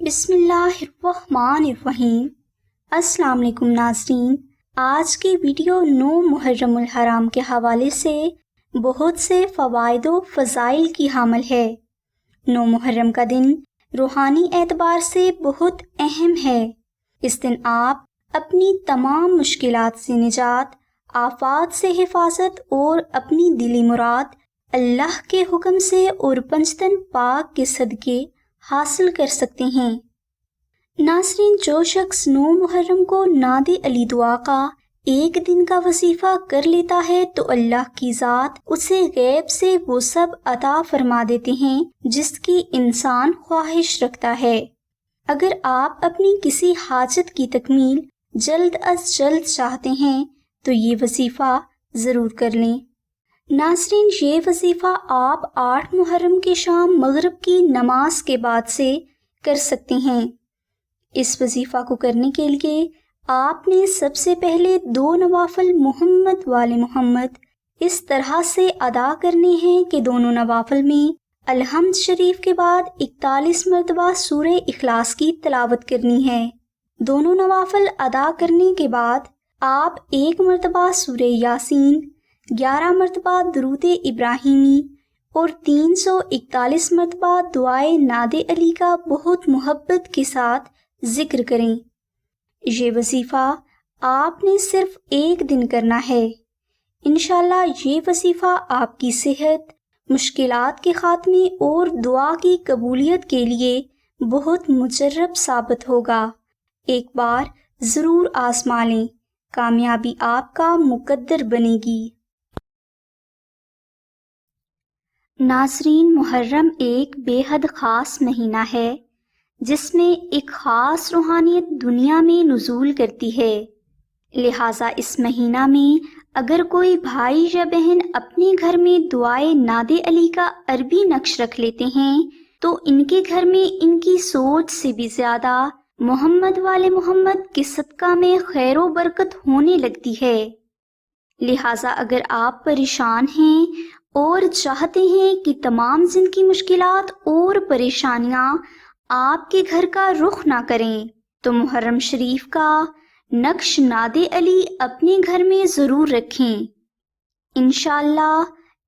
بسم اللہ الرحمن الرحیم۔ السلام علیکم ناظرین، آج کی ویڈیو 9 محرم الحرام کے حوالے سے بہت سے فوائد و فضائل کی حامل ہے۔ 9 محرم کا دن روحانی اعتبار سے بہت اہم ہے۔ اس دن آپ اپنی تمام مشکلات سے نجات، آفات سے حفاظت اور اپنی دلی مراد اللہ کے حکم سے اور پنجتن پاک کے صدقے حاصل کر سکتے ہیں۔ ناظرین، جو شخص 9 محرم کو ناد علی دعا کا ایک دن کا وظیفہ کر لیتا ہے تو اللہ کی ذات اسے غیب سے وہ سب عطا فرما دیتے ہیں جس کی انسان خواہش رکھتا ہے۔ اگر آپ اپنی کسی حاجت کی تکمیل جلد از جلد چاہتے ہیں تو یہ وظیفہ ضرور کر لیں۔ ناظرین، یہ وظیفہ آپ 8 محرم کی شام مغرب کی نماز کے بعد سے کر سکتے ہیں۔ اس وظیفہ کو کرنے کے لیے آپ نے سب سے پہلے 2 نوافل محمد والے محمد اس طرح سے ادا کرنے ہیں کہ دونوں نوافل میں الحمد شریف کے بعد 41 مرتبہ سورہ اخلاص کی تلاوت کرنی ہے۔ دونوں نوافل ادا کرنے کے بعد آپ 1 مرتبہ سورہ یاسین، 11 مرتبہ درود ابراہیمی اور 341 مرتبہ دعائے ناد علی کا بہت محبت کے ساتھ ذکر کریں۔ یہ وظیفہ آپ نے صرف ایک دن کرنا ہے۔ انشاءاللہ یہ وظیفہ آپ کی صحت، مشکلات کے خاتمے اور دعا کی قبولیت کے لیے بہت مجرب ثابت ہوگا۔ ایک بار ضرور آزما لیں، کامیابی آپ کا مقدر بنے گی۔ ناظرین، محرم ایک بے حد خاص مہینہ ہے جس میں ایک خاص روحانیت دنیا میں نزول کرتی ہے۔ لہٰذا اس مہینہ میں اگر کوئی بھائی یا بہن اپنے گھر میں دعائے ناد علی کا عربی نقش رکھ لیتے ہیں تو ان کے گھر میں ان کی سوچ سے بھی زیادہ محمد والے محمد کے صدقہ میں خیر و برکت ہونے لگتی ہے۔ لہٰذا اگر آپ پریشان ہیں اور چاہتے ہیں کہ تمام زندگی مشکلات اور پریشانیاں آپ کے گھر کا رخ نہ کریں تو محرم شریف کا نقش ناد علی اپنے گھر میں ضرور رکھیں۔ انشاءاللہ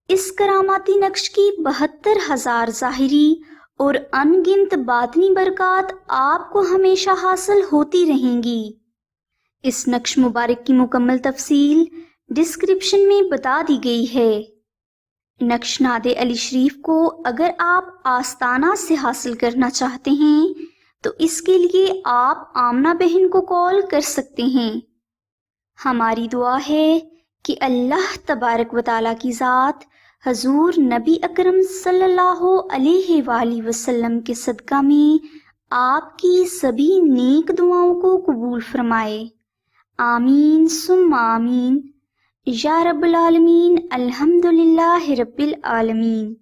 اس کراماتی نقش کی 72,000 ظاہری اور ان گنت باطنی برکات آپ کو ہمیشہ حاصل ہوتی رہیں گی۔ اس نقش مبارک کی مکمل تفصیل ڈسکرپشن میں بتا دی گئی ہے۔ نقش ناد علی شریف کو اگر آپ آستانہ سے حاصل کرنا چاہتے ہیں تو اس کے لیے آپ آمنہ بہن کو کال کر سکتے ہیں۔ ہماری دعا ہے کہ اللہ تبارک و تعالیٰ کی ذات حضور نبی اکرم صلی اللہ علیہ وآلہ وسلم کے صدقہ میں آپ کی سبھی نیک دعاؤں کو قبول فرمائے۔ آمین ثم آمین یا رب العالمین۔ الحمدللہ رب العالمین۔